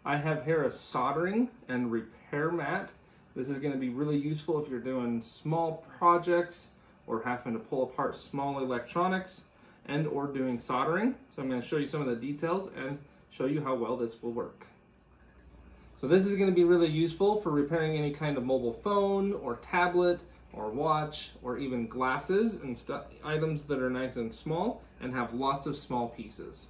I have here a soldering and repair mat. This is going to be really useful if you're doing small projects or having to pull apart small electronics and or doing soldering. So I'm going to show you some of the details and show you how well this will work. So this is going to be really useful for repairing any kind of mobile phone or tablet or watch or even glasses and items that are nice and small and have lots of small pieces.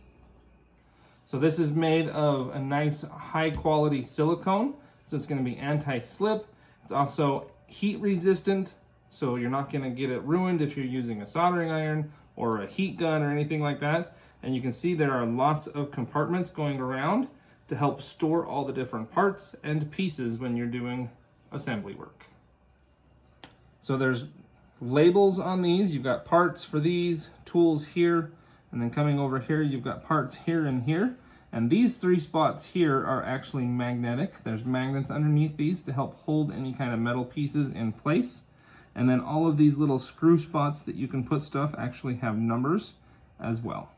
So this is made of a nice high quality silicone. So it's going to be anti-slip. It's also heat resistant, so you're not going to get it ruined if you're using a soldering iron or a heat gun or anything like that. And you can see there are lots of compartments going around to help store all the different parts and pieces when you're doing assembly work. So there's labels on these. You've got parts for these, tools here, and then coming over here, you've got parts here and here. And these three spots here are actually magnetic. There's magnets underneath these to help hold any kind of metal pieces in place. And then all of these little screw spots that you can put stuff actually have numbers as well.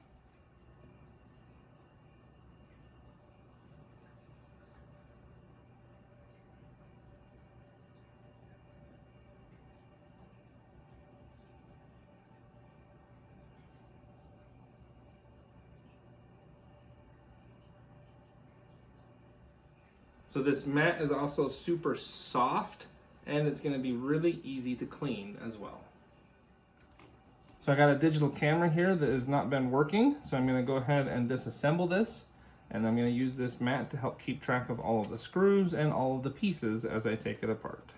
So this mat is also super soft and it's going to be really easy to clean as well. So I got a digital camera here that has not been working, so I'm going to go ahead and disassemble this, and I'm going to use this mat to help keep track of all of the screws and all of the pieces as I take it apart.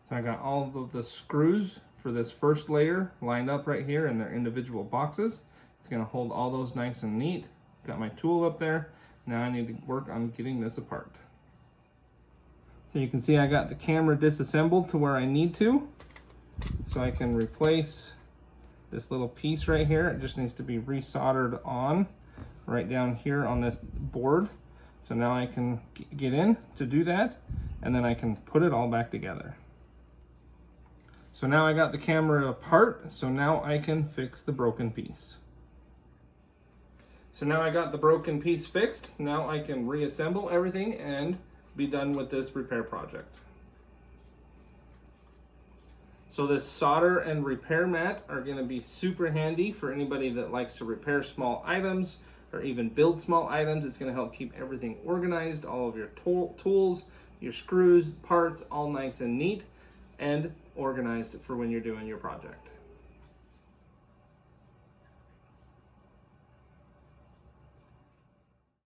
So I got all of the screws for this first layer lined up right here in their individual boxes. It's going to hold all those nice and neat. Got my tool up there. Now I need to work on getting this apart. So you can see I got the camera disassembled to where I need to. So I can replace this little piece right here. It just needs to be resoldered on right down here on this board. So now I can get in to do that, and then I can put it all back together. So now I got the camera apart, so now I can fix the broken piece. So now I got the broken piece fixed. Now I can reassemble everything and be done with this repair project. So this solder and repair mat are going to be super handy for anybody that likes to repair small items or even build small items. It's going to help keep everything organized, all of your tools, your screws, parts, all nice and neat and organized for when you're doing your project.